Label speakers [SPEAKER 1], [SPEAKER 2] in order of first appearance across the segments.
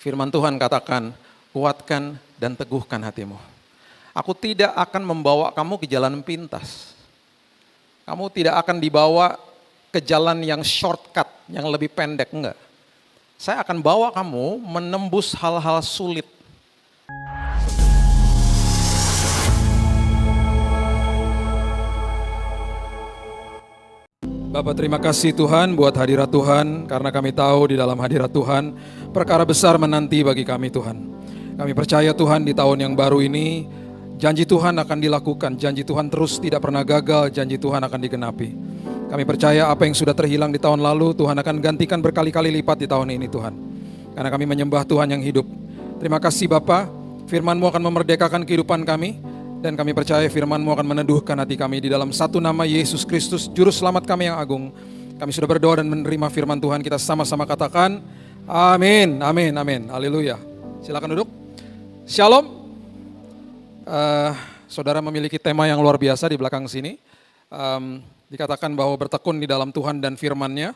[SPEAKER 1] Firman Tuhan katakan, kuatkan dan teguhkan hatimu. Aku tidak akan membawa kamu ke jalan pintas. Kamu tidak akan dibawa ke jalan yang shortcut, yang lebih pendek, enggak. Saya akan bawa kamu menembus hal-hal sulit. Bapak, terima kasih Tuhan buat hadirat Tuhan, karena kami tahu di dalam hadirat Tuhan perkara besar menanti bagi kami Tuhan. Kami percaya Tuhan di tahun yang baru ini janji Tuhan akan dilakukan, janji Tuhan terus tidak pernah gagal, janji Tuhan akan digenapi. Kami percaya apa yang sudah terhilang di tahun lalu Tuhan akan gantikan berkali-kali lipat di tahun ini Tuhan. Karena kami menyembah Tuhan yang hidup. Terima kasih Bapa, firman-Mu akan memerdekakan kehidupan kami. Dan kami percaya firman-Mu akan meneduhkan hati kami di dalam satu nama Yesus Kristus, Juru Selamat kami yang agung. Kami sudah berdoa dan menerima firman Tuhan, kita sama-sama katakan, amin, amin, amin, haleluya. Silakan duduk. Shalom. Saudara memiliki tema yang luar biasa di belakang sini. Dikatakan bahwa bertekun di dalam Tuhan dan firman-Nya.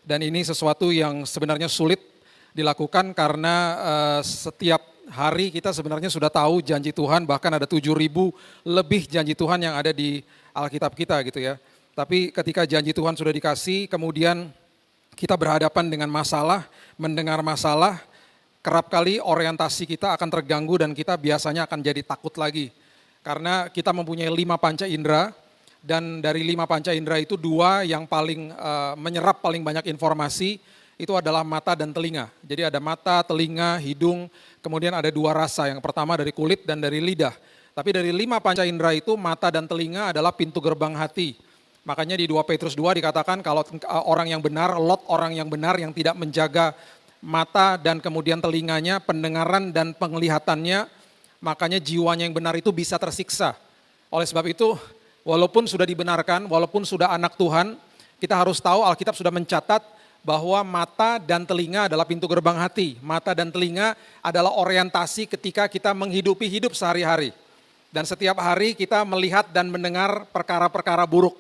[SPEAKER 1] Dan ini sesuatu yang sebenarnya sulit dilakukan karena setiap hari kita sebenarnya sudah tahu janji Tuhan, bahkan ada 7.000 lebih janji Tuhan yang ada di Alkitab kita gitu ya. Tapi ketika janji Tuhan sudah dikasih, kemudian kita berhadapan dengan masalah, mendengar masalah, kerap kali orientasi kita akan terganggu dan kita biasanya akan jadi takut lagi. Karena kita mempunyai 5 panca indera, dan dari 5 panca indera itu 2 yang paling menyerap paling banyak informasi, itu adalah mata dan telinga. Jadi ada mata, telinga, hidung, kemudian ada 2 rasa. Yang pertama dari kulit dan dari lidah. Tapi dari 5 panca indera itu mata dan telinga adalah pintu gerbang hati. Makanya di 2 Petrus 2 dikatakan kalau orang yang benar, Lot orang yang benar yang tidak menjaga mata dan kemudian telinganya, pendengaran dan penglihatannya, makanya jiwanya yang benar itu bisa tersiksa. Oleh sebab itu, walaupun sudah dibenarkan, walaupun sudah anak Tuhan, kita harus tahu Alkitab sudah mencatat bahwa mata dan telinga adalah pintu gerbang hati. Mata dan telinga adalah orientasi ketika kita menghidupi hidup sehari-hari. Dan setiap hari kita melihat dan mendengar perkara-perkara buruk.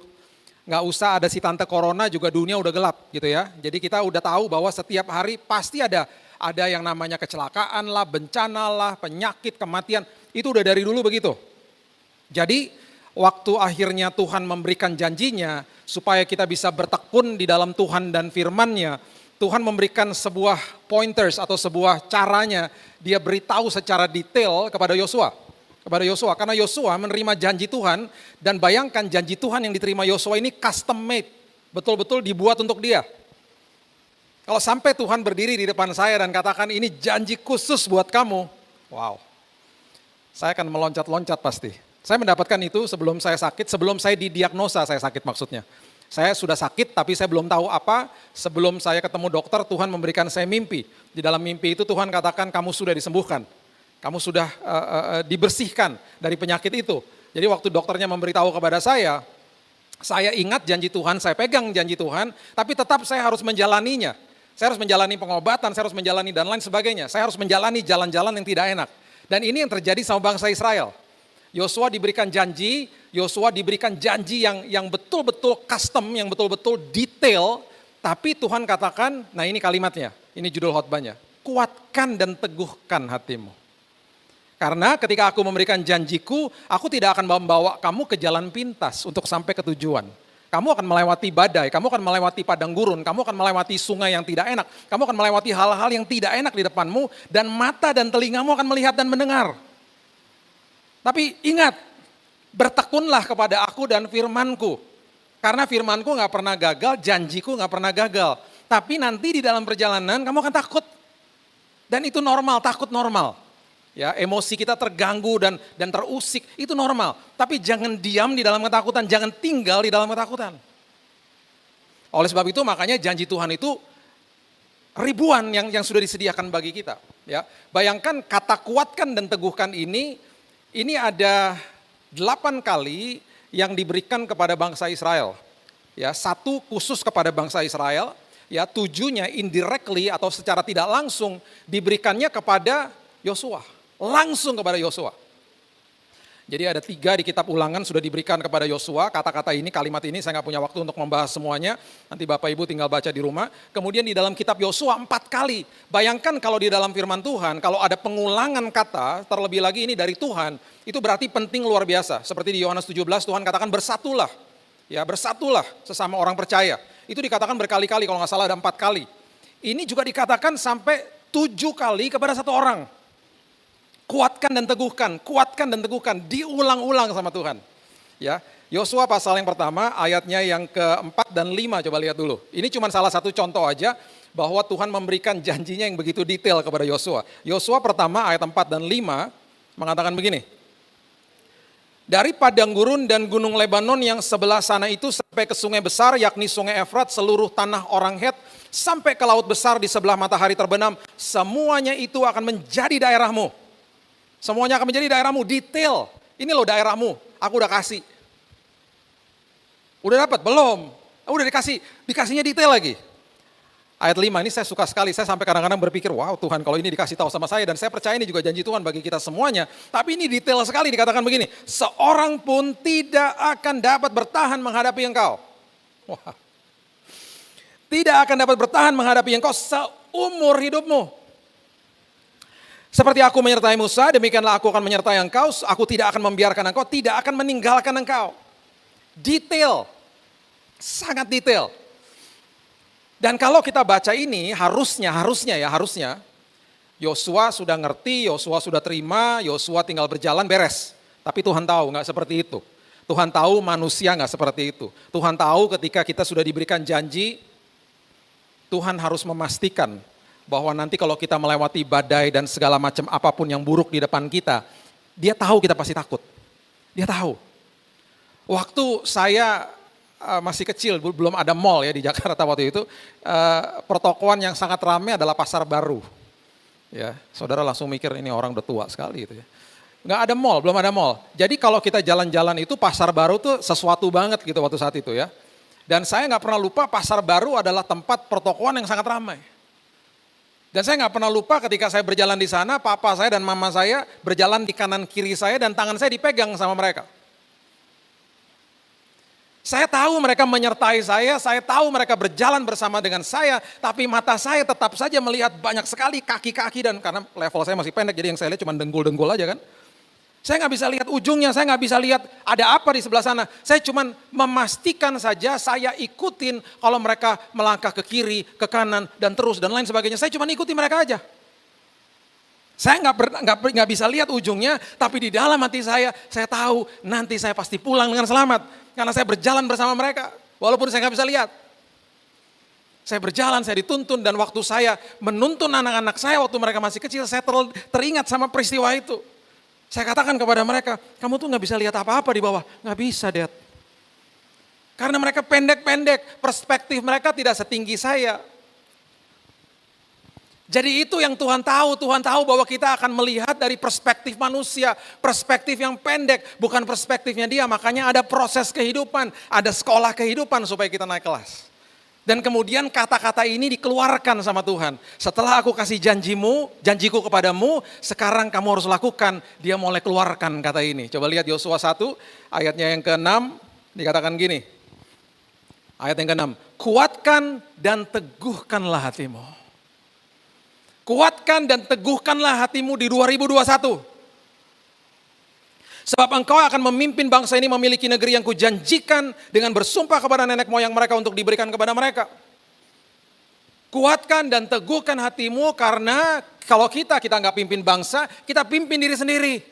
[SPEAKER 1] Nggak usah ada si tante corona juga dunia udah gelap gitu ya. Jadi kita udah tahu bahwa setiap hari pasti ada yang namanya kecelakaan lah, bencana lah, penyakit, kematian. Itu udah dari dulu begitu. Jadi waktu akhirnya Tuhan memberikan janjinya supaya kita bisa bertekun di dalam Tuhan dan firman-Nya, Tuhan memberikan sebuah pointers atau sebuah caranya, dia beritahu secara detail kepada Yosua. Karena Yosua menerima janji Tuhan, dan bayangkan janji Tuhan yang diterima Yosua ini custom made, betul-betul dibuat untuk dia. Kalau sampai Tuhan berdiri di depan saya dan katakan ini janji khusus buat kamu, wow, saya akan meloncat-loncat pasti. Saya mendapatkan itu sebelum saya sakit, sebelum saya didiagnosa saya sakit maksudnya. Saya sudah sakit tapi saya belum tahu apa, sebelum saya ketemu dokter Tuhan memberikan saya mimpi. Di dalam mimpi itu Tuhan katakan kamu sudah disembuhkan, kamu sudah dibersihkan dari penyakit itu. Jadi waktu dokternya memberitahu kepada saya ingat janji Tuhan, saya pegang janji Tuhan, tapi tetap saya harus menjalaninya. Saya harus menjalani pengobatan, saya harus menjalani dan lain sebagainya. Saya harus menjalani jalan-jalan yang tidak enak. Dan ini yang terjadi sama bangsa Israel. Yosua diberikan janji yang betul-betul custom, yang betul-betul detail, tapi Tuhan katakan, nah ini kalimatnya, ini judul khotbahnya, kuatkan dan teguhkan hatimu. Karena ketika aku memberikan janjiku, aku tidak akan membawa kamu ke jalan pintas untuk sampai ke tujuan. Kamu akan melewati badai, kamu akan melewati padang gurun, kamu akan melewati sungai yang tidak enak, kamu akan melewati hal-hal yang tidak enak di depanmu, dan mata dan telingamu akan melihat dan mendengar. Tapi ingat, bertekunlah kepada aku dan firmanku. Karena firmanku gak pernah gagal, janjiku gak pernah gagal. Tapi nanti di dalam perjalanan kamu akan takut. Dan itu normal, takut normal. Ya, emosi kita terganggu dan terusik, itu normal. Tapi jangan diam di dalam ketakutan, jangan tinggal di dalam ketakutan. Oleh sebab itu makanya janji Tuhan itu ribuan yang sudah disediakan bagi kita. Ya, bayangkan kata kuatkan dan teguhkan ini ada 8 kali yang diberikan kepada bangsa Israel. Ya, 1 khusus kepada bangsa Israel, ya 7-nya indirectly atau secara tidak langsung diberikannya kepada Yosua. Langsung kepada Yosua. Jadi ada 3 di kitab Ulangan sudah diberikan kepada Yosua, kata-kata ini, kalimat ini, saya nggak punya waktu untuk membahas semuanya, nanti Bapak Ibu tinggal baca di rumah. Kemudian di dalam kitab Yosua 4 kali, bayangkan kalau di dalam firman Tuhan, kalau ada pengulangan kata, terlebih lagi ini dari Tuhan, itu berarti penting luar biasa. Seperti di Yohanes 17 Tuhan katakan bersatulah, ya bersatulah sesama orang percaya. Itu dikatakan berkali-kali, kalau nggak salah ada 4 kali. Ini juga dikatakan sampai 7 kali kepada satu orang. Kuatkan dan teguhkan, diulang-ulang sama Tuhan. Ya, Yosua pasal yang pertama, ayatnya yang ke-4 dan 5, coba lihat dulu. Ini cuma salah satu contoh aja bahwa Tuhan memberikan janjinya yang begitu detail kepada Yosua. Yosua pertama ayat 4 dan 5 mengatakan begini. Dari padang gurun dan gunung Lebanon yang sebelah sana itu sampai ke sungai besar, yakni sungai Efrat, seluruh tanah orang Het, sampai ke laut besar di sebelah matahari terbenam, semuanya itu akan menjadi daerahmu. Semuanya akan menjadi daerahmu, detail. Ini loh daerahmu, aku udah kasih. Udah dapat? Belum. Udah dikasihnya detail lagi. Ayat 5 ini saya suka sekali, saya sampai kadang-kadang berpikir, wow Tuhan kalau ini dikasih tahu sama saya, dan saya percaya ini juga janji Tuhan bagi kita semuanya. Tapi ini detail sekali, dikatakan begini, seorang pun tidak akan dapat bertahan menghadapi engkau. Wah. Tidak akan dapat bertahan menghadapi engkau seumur hidupmu. Seperti aku menyertai Musa, demikianlah aku akan menyertai engkau, aku tidak akan membiarkan engkau, tidak akan meninggalkan engkau. Detail, sangat detail. Dan kalau kita baca ini, harusnya, Yosua sudah ngerti, Yosua sudah terima, Yosua tinggal berjalan beres. Tapi Tuhan tahu nggak seperti itu. Tuhan tahu manusia nggak seperti itu. Tuhan tahu ketika kita sudah diberikan janji, Tuhan harus memastikan bahwa nanti kalau kita melewati badai dan segala macam apapun yang buruk di depan kita, dia tahu kita pasti takut. Dia tahu. Waktu saya masih kecil, belum ada mall ya di Jakarta waktu itu, pertokoan yang sangat ramai adalah Pasar Baru. Ya, saudara langsung mikir ini orang udah tua sekali itu ya. Nggak ada mall, belum ada mall. Jadi kalau kita jalan-jalan itu Pasar Baru tuh sesuatu banget gitu waktu saat itu ya. Dan saya nggak pernah lupa Pasar Baru adalah tempat pertokoan yang sangat ramai. Dan saya nggak pernah lupa ketika saya berjalan di sana, papa saya dan mama saya berjalan di kanan kiri saya dan tangan saya dipegang sama mereka. Saya tahu mereka menyertai saya tahu mereka berjalan bersama dengan saya, tapi mata saya tetap saja melihat banyak sekali kaki-kaki dan karena level saya masih pendek, jadi yang saya lihat cuma dengkul-dengkul aja kan. Saya nggak bisa lihat ujungnya, saya nggak bisa lihat ada apa di sebelah sana. Saya cuma memastikan saja, saya ikutin kalau mereka melangkah ke kiri, ke kanan, dan terus dan lain sebagainya. Saya cuma ikuti mereka aja. Saya nggak bisa lihat ujungnya, tapi di dalam hati saya tahu nanti saya pasti pulang dengan selamat. Karena saya berjalan bersama mereka, walaupun saya nggak bisa lihat. Saya berjalan, saya dituntun, dan waktu saya menuntun anak-anak saya waktu mereka masih kecil, saya teringat sama peristiwa itu. Saya katakan kepada mereka, kamu tuh nggak bisa lihat apa-apa di bawah. Nggak bisa, Dad. Karena mereka pendek-pendek, perspektif mereka tidak setinggi saya. Jadi itu yang Tuhan tahu bahwa kita akan melihat dari perspektif manusia, perspektif yang pendek, bukan perspektifnya dia. Makanya ada proses kehidupan, ada sekolah kehidupan supaya kita naik kelas. Dan kemudian kata-kata ini dikeluarkan sama Tuhan. Setelah aku kasih janjiku kepadamu, sekarang kamu harus lakukan. Dia mulai keluarkan kata ini. Coba lihat Yosua 1 ayatnya yang ke-6 dikatakan gini. Ayat yang ke-6, kuatkan dan teguhkanlah hatimu. Kuatkan dan teguhkanlah hatimu di 2021. Sebab engkau akan memimpin bangsa ini memiliki negeri yang kujanjikan dengan bersumpah kepada nenek moyang mereka untuk diberikan kepada mereka. Kuatkan dan teguhkan hatimu karena kalau kita nggak pimpin bangsa, kita pimpin diri sendiri.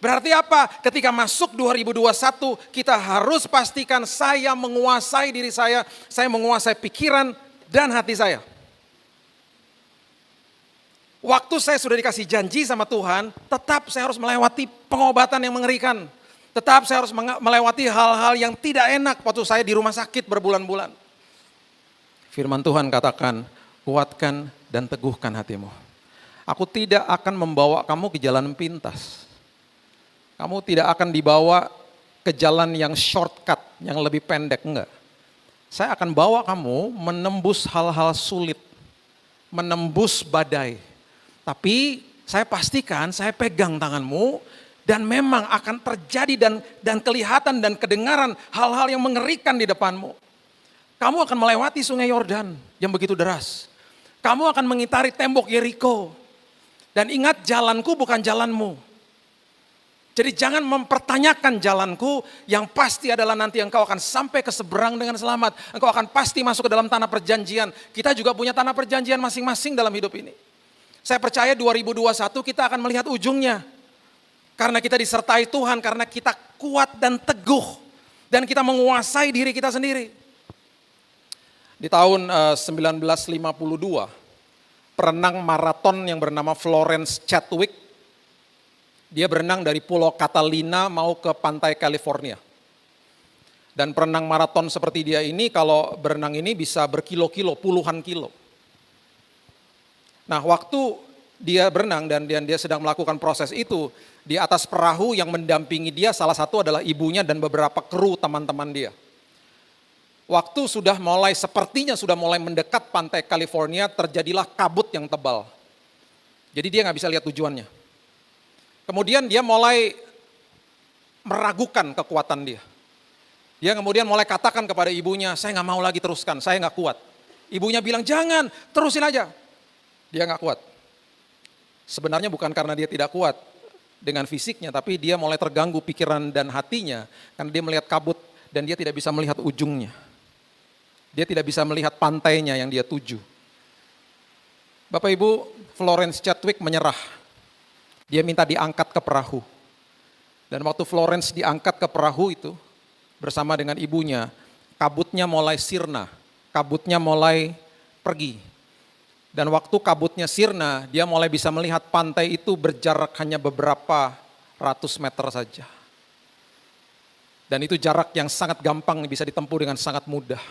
[SPEAKER 1] Berarti apa? Ketika masuk 2021, kita harus pastikan saya menguasai diri saya menguasai pikiran dan hati saya. Waktu saya sudah dikasih janji sama Tuhan, tetap saya harus melewati pengobatan yang mengerikan. Tetap saya harus melewati hal-hal yang tidak enak waktu saya di rumah sakit berbulan-bulan. Firman Tuhan katakan, kuatkan dan teguhkan hatimu. Aku tidak akan membawa kamu ke jalan pintas. Kamu tidak akan dibawa ke jalan yang shortcut, yang lebih pendek, enggak. Saya akan bawa kamu menembus hal-hal sulit, menembus badai. Tapi saya pastikan, saya pegang tanganmu Dan memang akan terjadi dan kelihatan dan kedengaran hal-hal yang mengerikan di depanmu. Kamu akan melewati sungai Yordan yang begitu deras. Kamu akan mengitari tembok Yeriko. Dan ingat, jalanku bukan jalanmu. Jadi jangan mempertanyakan jalanku, yang pasti adalah nanti engkau akan sampai ke seberang dengan selamat. Engkau akan pasti masuk ke dalam tanah perjanjian. Kita juga punya tanah perjanjian masing-masing dalam hidup ini. Saya percaya 2021 kita akan melihat ujungnya. Karena kita disertai Tuhan, karena kita kuat dan teguh. Dan kita menguasai diri kita sendiri. Di tahun 1952, perenang maraton yang bernama Florence Chadwick, dia berenang dari Pulau Catalina mau ke pantai California. Dan perenang maraton seperti dia ini, kalau berenang ini bisa berkilo-kilo, puluhan kilo. Nah, waktu dia berenang dan dia sedang melakukan proses itu, di atas perahu yang mendampingi dia salah satu adalah ibunya dan beberapa kru teman-teman dia. Waktu sepertinya sudah mulai mendekat pantai California, terjadilah kabut yang tebal. Jadi dia nggak bisa lihat tujuannya. Kemudian dia mulai meragukan kekuatan dia. Dia kemudian mulai katakan kepada ibunya, saya nggak mau lagi teruskan, saya nggak kuat. Ibunya bilang, jangan, terusin aja. Dia nggak kuat. Sebenarnya bukan karena dia tidak kuat dengan fisiknya, tapi dia mulai terganggu pikiran dan hatinya karena dia melihat kabut dan dia tidak bisa melihat ujungnya. Dia tidak bisa melihat pantainya yang dia tuju. Bapak Ibu, Florence Chadwick menyerah. Dia minta diangkat ke perahu. Dan waktu Florence diangkat ke perahu itu bersama dengan ibunya, kabutnya mulai sirna, kabutnya mulai pergi. Dan waktu kabutnya sirna, dia mulai bisa melihat pantai itu berjarak hanya beberapa ratus meter saja. Dan itu jarak yang sangat gampang bisa ditempuh dengan sangat mudah.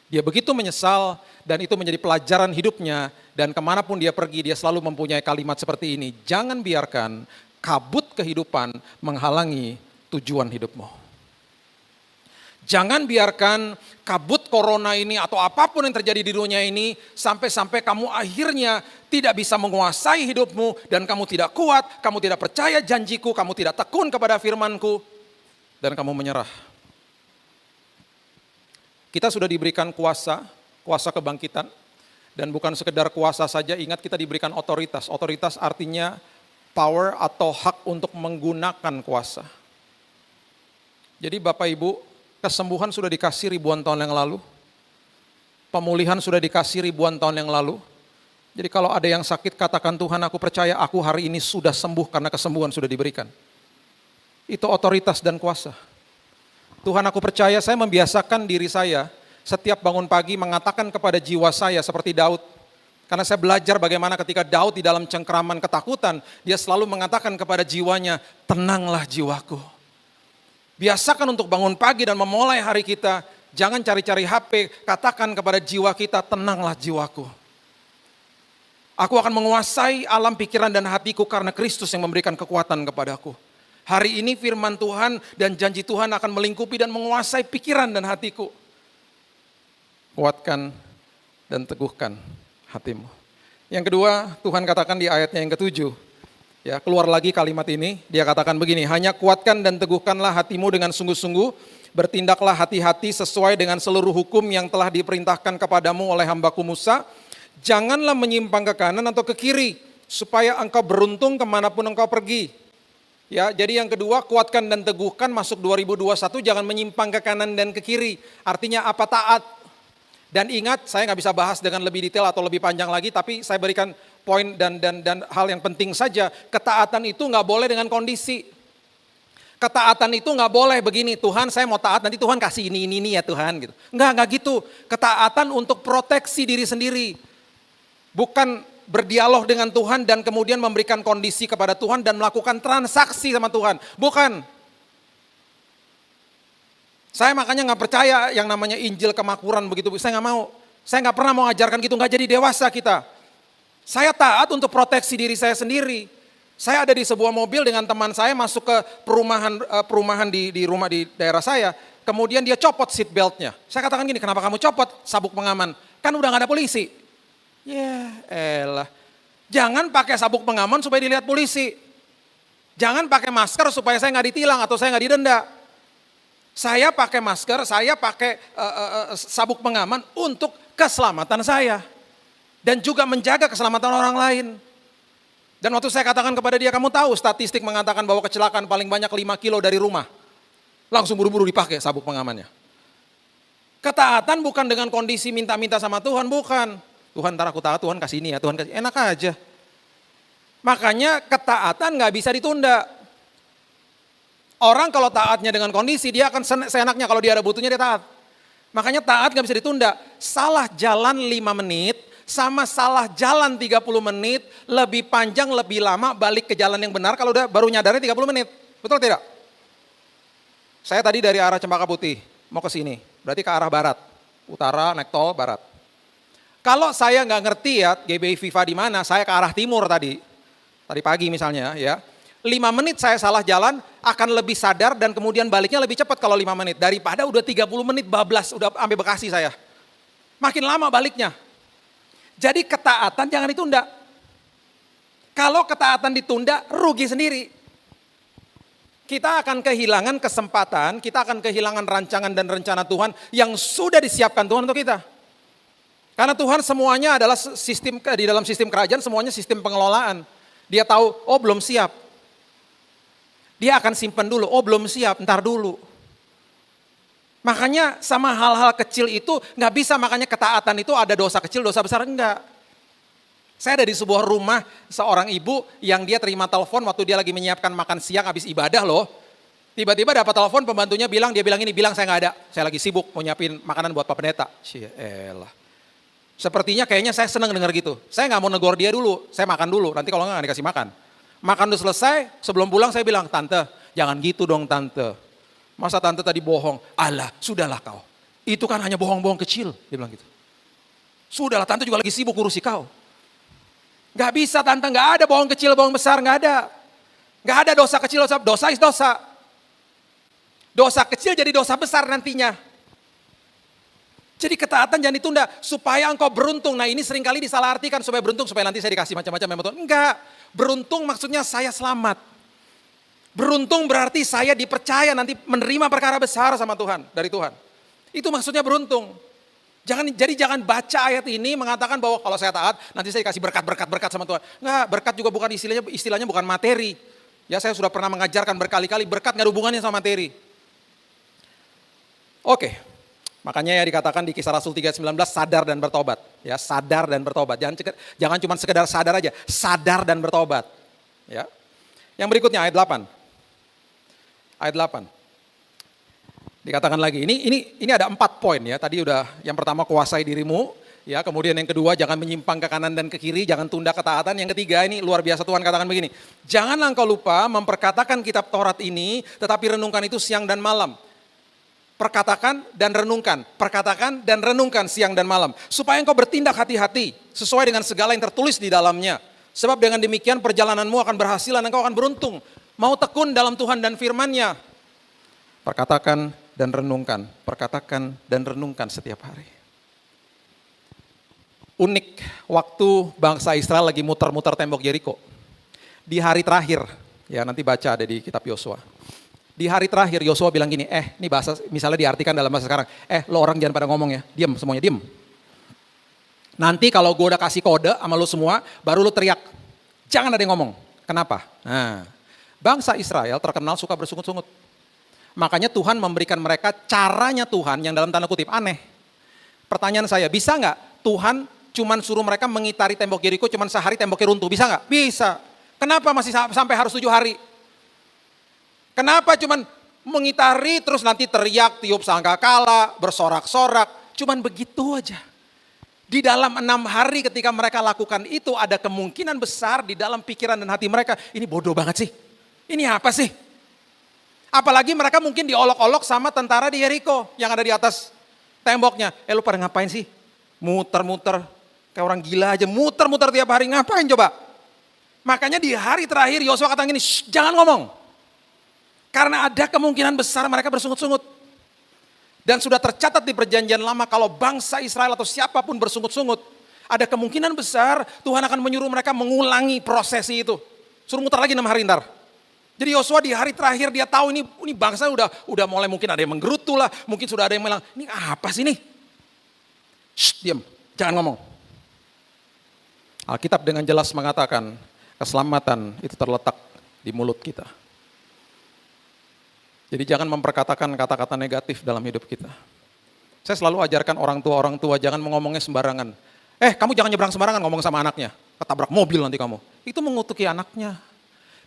[SPEAKER 1] Dia begitu menyesal dan itu menjadi pelajaran hidupnya, dan kemanapun dia pergi dia selalu mempunyai kalimat seperti ini, jangan biarkan kabut kehidupan menghalangi tujuan hidupmu. Jangan biarkan kabut corona ini atau apapun yang terjadi di dunia ini sampai-sampai kamu akhirnya tidak bisa menguasai hidupmu dan kamu tidak kuat, kamu tidak percaya janjiku, kamu tidak tekun kepada firmanku dan kamu menyerah. Kita sudah diberikan kuasa kebangkitan dan bukan sekedar kuasa saja, ingat kita diberikan otoritas. Otoritas artinya power atau hak untuk menggunakan kuasa. Jadi Bapak Ibu, kesembuhan sudah dikasih ribuan tahun yang lalu. Pemulihan sudah dikasih ribuan tahun yang lalu. Jadi kalau ada yang sakit, katakan, Tuhan aku percaya aku hari ini sudah sembuh karena kesembuhan sudah diberikan. Itu otoritas dan kuasa. Tuhan aku percaya saya membiasakan diri saya setiap bangun pagi mengatakan kepada jiwa saya seperti Daud. Karena saya belajar bagaimana ketika Daud di dalam cengkeraman ketakutan, dia selalu mengatakan kepada jiwanya, tenanglah jiwaku. Biasakan untuk bangun pagi dan memulai hari kita, jangan cari-cari HP, katakan kepada jiwa kita, tenanglah jiwaku. Aku akan menguasai alam pikiran dan hatiku karena Kristus yang memberikan kekuatan kepadaku. Hari ini firman Tuhan dan janji Tuhan akan melingkupi dan menguasai pikiran dan hatiku. Kuatkan dan teguhkan hatimu. Yang kedua, Tuhan katakan di ayatnya yang ke-7. Ya, keluar lagi kalimat ini, dia katakan begini, hanya kuatkan dan teguhkanlah hatimu dengan sungguh-sungguh, bertindaklah hati-hati sesuai dengan seluruh hukum yang telah diperintahkan kepadamu oleh hambaku Musa, janganlah menyimpang ke kanan atau ke kiri, supaya engkau beruntung kemanapun engkau pergi. Ya, jadi yang kedua, kuatkan dan teguhkan masuk 2021, jangan menyimpang ke kanan dan ke kiri, artinya apa? Taat. Dan ingat, saya nggak bisa bahas dengan lebih detail atau lebih panjang lagi, tapi saya berikan poin dan hal yang penting saja. Ketaatan itu nggak boleh dengan kondisi. Ketaatan itu nggak boleh begini, Tuhan saya mau taat, nanti Tuhan kasih ini ya Tuhan. Gitu. Nggak gitu. Ketaatan untuk proteksi diri sendiri. Bukan berdialog dengan Tuhan dan kemudian memberikan kondisi kepada Tuhan dan melakukan transaksi sama Tuhan. Bukan. Saya makanya nggak percaya yang namanya Injil kemakmuran begitu. Saya nggak mau. Saya nggak pernah mau ajarkan gitu. Nggak jadi dewasa kita. Saya taat untuk proteksi diri saya sendiri. Saya ada di sebuah mobil dengan teman saya masuk ke perumahan di rumah di daerah saya. Kemudian dia copot seat beltnya. Saya katakan gini, kenapa kamu copot sabuk pengaman? Kan udah nggak ada polisi. Ya elah. Jangan pakai sabuk pengaman supaya dilihat polisi. Jangan pakai masker supaya saya nggak ditilang atau saya nggak didenda. Saya pakai masker, saya pakai sabuk pengaman untuk keselamatan saya. Dan juga menjaga keselamatan orang lain. Dan waktu saya katakan kepada dia, kamu tahu statistik mengatakan bahwa kecelakaan paling banyak 5 kilo dari rumah. Langsung buru-buru dipakai sabuk pengamannya. Ketaatan bukan dengan kondisi minta-minta sama Tuhan, bukan. Tuhan ntar aku taat, Tuhan kasih ini ya, Tuhan kasih, enak aja. Makanya ketaatan gak bisa ditunda. Orang kalau taatnya dengan kondisi, dia akan seenaknya kalau dia ada butuhnya dia taat. Makanya taat gak bisa ditunda. Salah jalan 5 menit, sama salah jalan 30 menit, lebih panjang, lebih lama balik ke jalan yang benar kalau udah baru nyadarnya 30 menit. Betul tidak? Saya tadi dari arah Cempaka Putih, mau ke sini, berarti ke arah barat. Utara, naik tol, barat. Kalau saya nggak ngerti ya GBI FIFA di mana, saya ke arah timur tadi pagi misalnya ya. 5 menit saya salah jalan, akan lebih sadar dan kemudian baliknya lebih cepat kalau 5 menit. Daripada udah 30 menit bablas, udah sampai Bekasi saya. Makin lama baliknya. Jadi ketaatan jangan ditunda. Kalau ketaatan ditunda, rugi sendiri. Kita akan kehilangan kesempatan, kita akan kehilangan rancangan dan rencana Tuhan yang sudah disiapkan Tuhan untuk kita. Karena Tuhan semuanya adalah sistem, di dalam sistem kerajaan semuanya sistem pengelolaan. Dia tahu, oh belum siap. Dia akan simpan dulu, oh belum siap, ntar dulu. Makanya sama hal-hal kecil itu nggak bisa, makanya ketaatan itu ada dosa kecil, dosa besar, enggak. Saya ada di sebuah rumah seorang ibu yang dia terima telepon waktu dia lagi menyiapkan makan siang habis ibadah loh. Tiba-tiba dapat telepon pembantunya bilang, dia bilang ini, bilang saya nggak ada, saya lagi sibuk mau nyiapin makanan buat Pak Pendeta. Cielah. Sepertinya kayaknya saya senang dengar gitu. Saya nggak mau negor dia dulu, saya makan dulu, nanti kalau nggak dikasih makan. Makan udah selesai, sebelum pulang saya bilang, tante jangan gitu dong tante. Masa tante tadi bohong? Alah, sudahlah kau. Itu kan hanya bohong-bohong kecil, dia bilang gitu. Sudahlah, tante juga lagi sibuk urusi kau. Gak bisa tante, gak ada bohong kecil, bohong besar, gak ada. Gak ada dosa kecil, dosa is dosa. Dosa kecil jadi dosa besar nantinya. Jadi ketaatan jangan ditunda, supaya engkau beruntung. Nah ini seringkali disalahartikan, supaya beruntung, supaya nanti saya dikasih macam-macam sama Tuhan. Enggak, beruntung maksudnya saya selamat. Beruntung berarti saya dipercaya nanti menerima perkara besar sama Tuhan, dari Tuhan. Itu maksudnya beruntung. Jangan baca ayat ini mengatakan bahwa kalau saya taat, nanti saya dikasih berkat sama Tuhan. Enggak, berkat juga bukan istilahnya bukan materi. Ya saya sudah pernah mengajarkan berkali-kali, berkat gak ada hubungannya sama materi. Oke. Makanya ya dikatakan di Kisah Rasul 3:19 sadar dan bertobat. Ya, sadar dan bertobat. Jangan cuma sekedar sadar aja, sadar dan bertobat. Ya. Yang berikutnya ayat 8. Ayat 8. Dikatakan lagi, ini ada 4 poin ya. Tadi udah yang pertama kuasai dirimu, ya, kemudian yang kedua jangan menyimpang ke kanan dan ke kiri, jangan tunda ketaatan. Yang ketiga ini luar biasa, Tuhan katakan begini. Janganlah engkau lupa memperkatakan kitab Taurat ini, tetapi renungkan itu siang dan malam. Perkatakan dan renungkan siang dan malam. Supaya engkau bertindak hati-hati sesuai dengan segala yang tertulis di dalamnya. Sebab dengan demikian perjalananmu akan berhasil dan engkau akan beruntung. Mau tekun dalam Tuhan dan firman-Nya. Perkatakan dan renungkan setiap hari. Unik, waktu bangsa Israel lagi muter-muter tembok Yeriko. Di hari terakhir, ya nanti baca ada di kitab Yosua. Di hari terakhir Yosua bilang gini, ini bahasa misalnya diartikan dalam bahasa sekarang, lo orang jangan pada ngomong ya, diam semuanya, diam. Nanti kalau gue udah kasih kode sama lo semua, baru lo teriak, jangan ada yang ngomong. Kenapa? Nah, bangsa Israel terkenal suka bersungut-sungut. Makanya Tuhan memberikan mereka caranya Tuhan yang dalam tanda kutip aneh. Pertanyaan saya, bisa nggak Tuhan cuman suruh mereka mengitari tembok Yeriko cuman sehari temboknya runtuh, bisa nggak? Bisa. Kenapa masih sampai harus 7 hari? Kenapa cuman mengitari terus nanti teriak, tiup sangkakala, bersorak-sorak, cuman begitu aja. Di dalam 6 hari ketika mereka lakukan itu ada kemungkinan besar di dalam pikiran dan hati mereka, ini bodoh banget sih, ini apa sih? Apalagi mereka mungkin diolok-olok sama tentara di Yeriko yang ada di atas temboknya. Lu pada ngapain sih? Muter-muter, kayak orang gila aja, muter-muter tiap hari, ngapain coba? Makanya di hari terakhir Yosua katakan gini, jangan ngomong. Karena ada kemungkinan besar mereka bersungut-sungut. Dan sudah tercatat di perjanjian lama kalau bangsa Israel atau siapapun bersungut-sungut, ada kemungkinan besar Tuhan akan menyuruh mereka mengulangi prosesi itu. Suruh muter lagi 6 hari ntar. Jadi Yosua di hari terakhir dia tahu ini bangsa udah mulai mungkin ada yang menggerutu lah, mungkin sudah ada yang bilang, ini apa sih ini? Shh, diam, jangan ngomong. Alkitab dengan jelas mengatakan keselamatan itu terletak di mulut kita. Jadi jangan memperkatakan kata-kata negatif dalam hidup kita. Saya selalu ajarkan orang tua jangan ngomongnya sembarangan. Kamu jangan nyebrang sembarangan ngomong sama anaknya, ketabrak mobil nanti kamu. Itu mengutuki anaknya.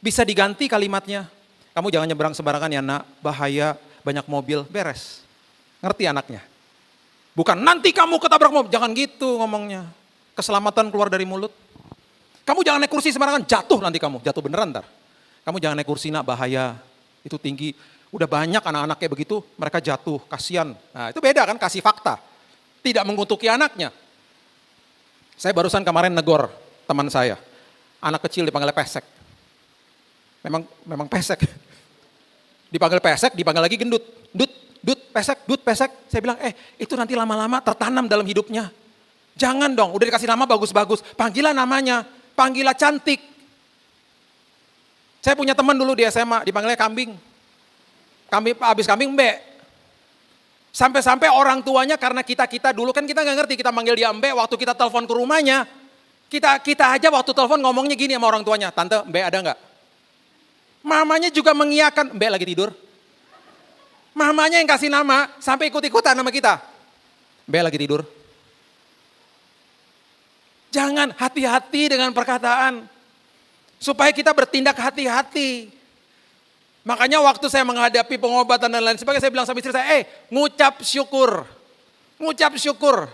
[SPEAKER 1] Bisa diganti kalimatnya. Kamu jangan nyebrang sembarangan ya nak, bahaya, banyak mobil, beres. Ngerti anaknya. Bukan nanti kamu ketabrak mobil, jangan gitu ngomongnya. Keselamatan keluar dari mulut. Kamu jangan naik kursi sembarangan, jatuh nanti kamu, jatuh beneran ntar. Kamu jangan naik kursi nak, bahaya, itu tinggi. Udah banyak anak-anak kayak begitu, mereka jatuh, kasihan. Nah itu beda kan, kasih fakta. Tidak mengutuki anaknya. Saya barusan kemarin negor teman saya. Anak kecil dipanggil pesek. Memang pesek. Dipanggil pesek, dipanggil lagi gendut. Dut, pesek. Saya bilang, itu nanti lama-lama tertanam dalam hidupnya. Jangan dong, udah dikasih nama bagus-bagus. Panggilah namanya, panggilah cantik. Saya punya teman dulu di SMA, dipanggilnya kambing. Habis kambing, Mbe. Sampai-sampai orang tuanya karena kita dulu kan kita nggak ngerti, kita manggil dia Mbe, waktu kita telepon ke rumahnya. Kita aja waktu telepon ngomongnya gini sama orang tuanya, Tante, Mbe ada nggak? Mamanya juga mengiyakan, Mbe lagi tidur. Mamanya yang kasih nama, sampai ikut-ikutan sama kita. Mbe lagi tidur. Jangan, hati-hati dengan perkataan. Supaya kita bertindak hati-hati. Makanya waktu saya menghadapi pengobatan dan lain sebagainya, saya bilang sama istri saya, ngucap syukur. Ngucap syukur.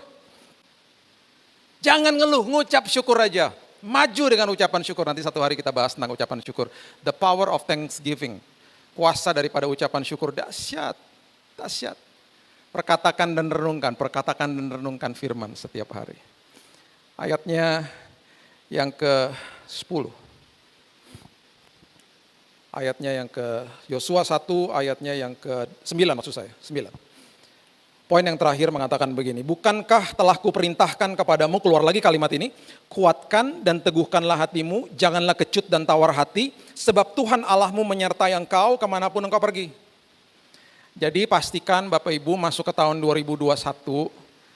[SPEAKER 1] Jangan ngeluh, ngucap syukur aja. Maju dengan ucapan syukur, nanti satu hari kita bahas tentang ucapan syukur. The power of thanksgiving. Kuasa daripada ucapan syukur, dahsyat. Perkatakan dan renungkan firman setiap hari. Ayatnya yang ke-10. Ayatnya yang ke Yosua 1, ayatnya yang ke-9 maksud saya, 9. Poin yang terakhir mengatakan begini, bukankah telah kuperintahkan kepadamu, keluar lagi kalimat ini, kuatkan dan teguhkanlah hatimu, janganlah kecut dan tawar hati, sebab Tuhan Allahmu menyertai engkau kemanapun engkau pergi. Jadi pastikan Bapak Ibu masuk ke tahun 2021,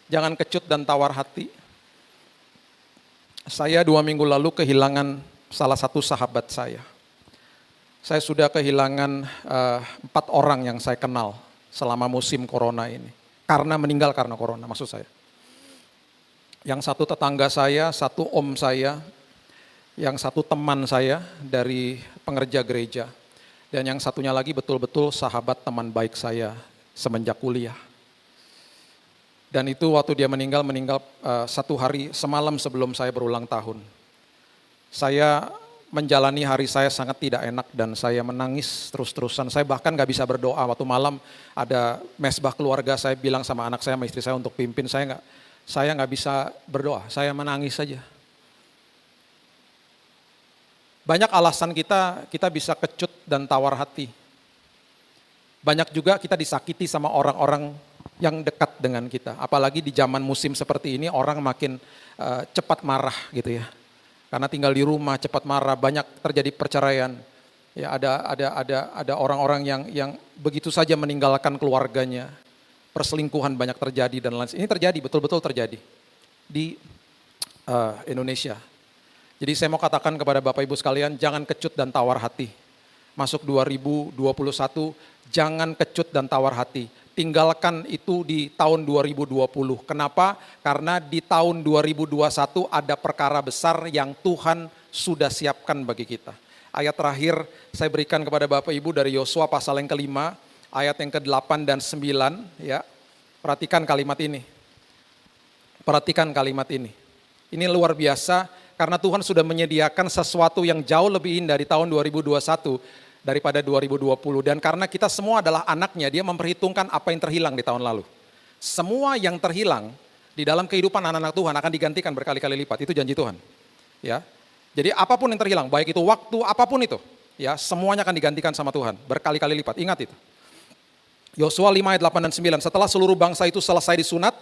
[SPEAKER 1] jangan kecut dan tawar hati. Saya 2 minggu lalu kehilangan salah satu sahabat saya. Saya sudah kehilangan 4 orang yang saya kenal selama musim corona ini. Karena meninggal karena corona maksud saya. Yang satu tetangga saya, satu om saya, yang satu teman saya dari pengerja gereja. Dan yang satunya lagi betul-betul sahabat teman baik saya semenjak kuliah. Dan itu waktu dia meninggal 1 hari semalam sebelum saya berulang tahun. Saya menjalani hari saya sangat tidak enak dan saya menangis terus-terusan. Saya bahkan gak bisa berdoa. Waktu malam ada mesbah keluarga, saya bilang sama anak saya, sama istri saya untuk pimpin. Saya nggak bisa berdoa, saya menangis saja. Banyak alasan kita bisa kecut dan tawar hati. Banyak juga kita disakiti sama orang-orang yang dekat dengan kita. Apalagi di zaman musim seperti ini orang makin cepat marah gitu ya. Karena tinggal di rumah cepat marah, banyak terjadi perceraian. Ya ada orang-orang yang begitu saja meninggalkan keluarganya. Perselingkuhan banyak terjadi dan lain. Ini terjadi, betul-betul terjadi di Indonesia. Jadi saya mau katakan kepada Bapak Ibu sekalian, jangan kecut dan tawar hati. Masuk 2021, jangan kecut dan tawar hati. Tinggalkan itu di tahun 2020. Kenapa? Karena di tahun 2021 ada perkara besar yang Tuhan sudah siapkan bagi kita. Ayat terakhir saya berikan kepada Bapak Ibu dari Yosua pasal yang ke-5, ayat yang ke-8 dan 9. Ya. Perhatikan kalimat ini. Perhatikan kalimat ini. Ini luar biasa karena Tuhan sudah menyediakan sesuatu yang jauh lebih indah di tahun 2021. Daripada 2020 dan karena kita semua adalah anaknya, dia memperhitungkan apa yang terhilang di tahun lalu. Semua yang terhilang di dalam kehidupan anak-anak Tuhan akan digantikan berkali-kali lipat, itu janji Tuhan. Ya, jadi apapun yang terhilang, baik itu waktu, apapun itu, ya semuanya akan digantikan sama Tuhan berkali-kali lipat. Ingat itu. Yosua 5 ayat 8 dan 9, setelah seluruh bangsa itu selesai disunat,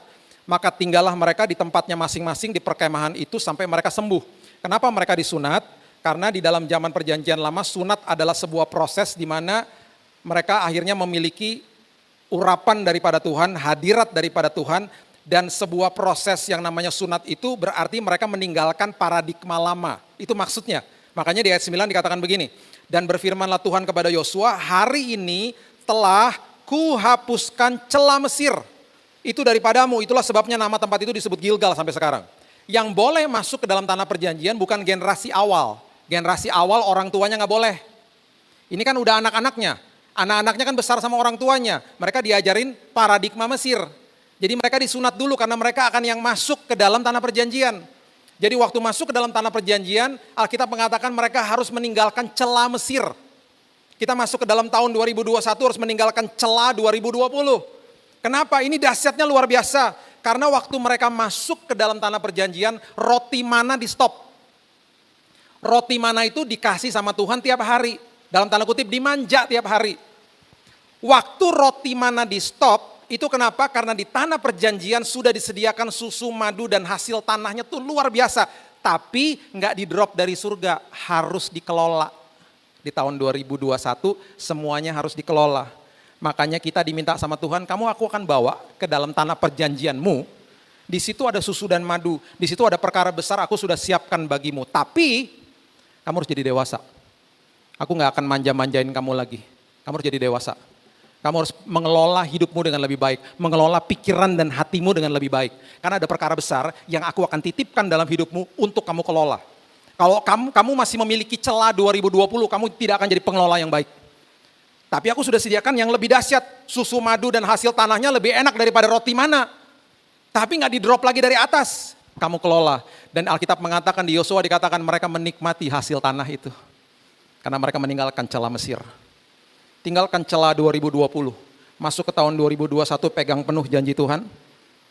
[SPEAKER 1] maka tinggallah mereka di tempatnya masing-masing di perkemahan itu sampai mereka sembuh. Kenapa mereka disunat? Karena di dalam zaman perjanjian lama sunat adalah sebuah proses di mana mereka akhirnya memiliki urapan daripada Tuhan, hadirat daripada Tuhan, dan sebuah proses yang namanya sunat itu berarti mereka meninggalkan paradigma lama. Itu maksudnya. Makanya di ayat 9 dikatakan begini, dan berfirmanlah Tuhan kepada Yosua, hari ini telah kuhapuskan celah Mesir. Itu daripadamu, itulah sebabnya nama tempat itu disebut Gilgal sampai sekarang. Yang boleh masuk ke dalam tanah perjanjian bukan generasi awal. Generasi awal orang tuanya nggak boleh. Ini kan udah anak-anaknya. Anak-anaknya kan besar sama orang tuanya. Mereka diajarin paradigma Mesir. Jadi mereka disunat dulu karena mereka akan yang masuk ke dalam tanah perjanjian. Jadi waktu masuk ke dalam tanah perjanjian, Alkitab mengatakan mereka harus meninggalkan celah Mesir. Kita masuk ke dalam tahun 2021 harus meninggalkan celah 2020. Kenapa? Ini dahsyatnya luar biasa. Karena waktu mereka masuk ke dalam tanah perjanjian, roti mana di stop. Roti mana itu dikasih sama Tuhan tiap hari. Dalam tanda kutip dimanja tiap hari. Waktu roti mana di stop, itu kenapa? Karena di tanah perjanjian sudah disediakan susu, madu, dan hasil tanahnya tuh luar biasa. Tapi nggak di-drop dari surga, harus dikelola. Di tahun 2021 semuanya harus dikelola. Makanya kita diminta sama Tuhan, aku akan bawa ke dalam tanah perjanjianmu. Di situ ada susu dan madu, di situ ada perkara besar aku sudah siapkan bagimu. Tapi kamu harus jadi dewasa. Aku gak akan manja-manjain kamu lagi. Kamu harus jadi dewasa. Kamu harus mengelola hidupmu dengan lebih baik. Mengelola pikiran dan hatimu dengan lebih baik. Karena ada perkara besar yang aku akan titipkan dalam hidupmu untuk kamu kelola. Kalau kamu masih memiliki celah 2020, kamu tidak akan jadi pengelola yang baik. Tapi aku sudah sediakan yang lebih dahsyat. Susu, madu, dan hasil tanahnya lebih enak daripada roti mana. Tapi gak di-drop lagi dari atas. Kamu kelola. Dan Alkitab mengatakan di Yosua dikatakan mereka menikmati hasil tanah itu. Karena mereka meninggalkan celah Mesir. Tinggalkan celah 2020. Masuk ke tahun 2021 pegang penuh janji Tuhan.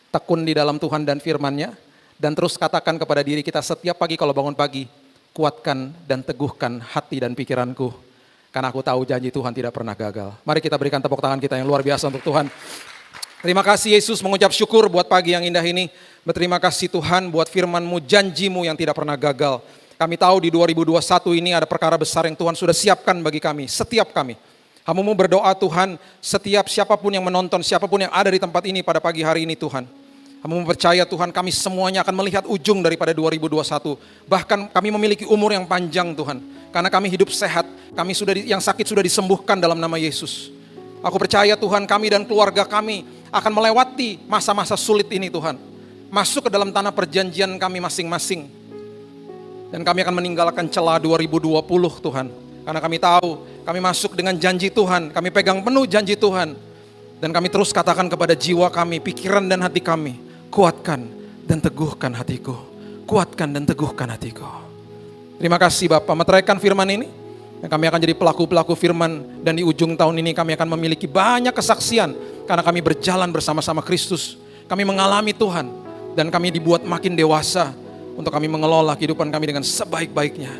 [SPEAKER 1] Tekun di dalam Tuhan dan firman-Nya. Dan terus katakan kepada diri kita setiap pagi kalau bangun pagi. Kuatkan dan teguhkan hati dan pikiranku. Karena aku tahu janji Tuhan tidak pernah gagal. Mari kita berikan tepuk tangan kita yang luar biasa untuk Tuhan. Terima kasih Yesus, mengucap syukur buat pagi yang indah ini. Berterima kasih Tuhan buat firman-Mu, janji-Mu yang tidak pernah gagal. Kami tahu di 2021 ini ada perkara besar yang Tuhan sudah siapkan bagi kami, setiap kami. Hamba-Mu berdoa Tuhan, setiap siapapun yang menonton, siapapun yang ada di tempat ini pada pagi hari ini Tuhan. Hamba-Mu percaya Tuhan kami semuanya akan melihat ujung daripada 2021. Bahkan kami memiliki umur yang panjang Tuhan. Karena kami hidup sehat, kami yang sakit sudah disembuhkan dalam nama Yesus. Aku percaya Tuhan kami dan keluarga kami akan melewati masa-masa sulit ini Tuhan. Masuk ke dalam tanah perjanjian kami masing-masing. Dan kami akan meninggalkan celah 2020 Tuhan. Karena kami tahu kami masuk dengan janji Tuhan. Kami pegang penuh janji Tuhan. Dan kami terus katakan kepada jiwa kami, pikiran dan hati kami. Kuatkan dan teguhkan hatiku. Kuatkan dan teguhkan hatiku. Terima kasih Bapak, meteraikan firman ini. Dan kami akan jadi pelaku-pelaku firman. Dan di ujung tahun ini kami akan memiliki banyak kesaksian. Karena kami berjalan bersama-sama Kristus. Kami mengalami Tuhan. Dan kami dibuat makin dewasa. Untuk kami mengelola kehidupan kami dengan sebaik-baiknya.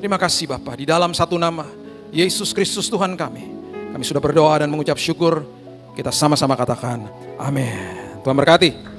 [SPEAKER 1] Terima kasih Bapak. Di dalam satu nama, Yesus Kristus Tuhan kami. Kami sudah berdoa dan mengucap syukur. Kita sama-sama katakan, amin. Tuhan berkati.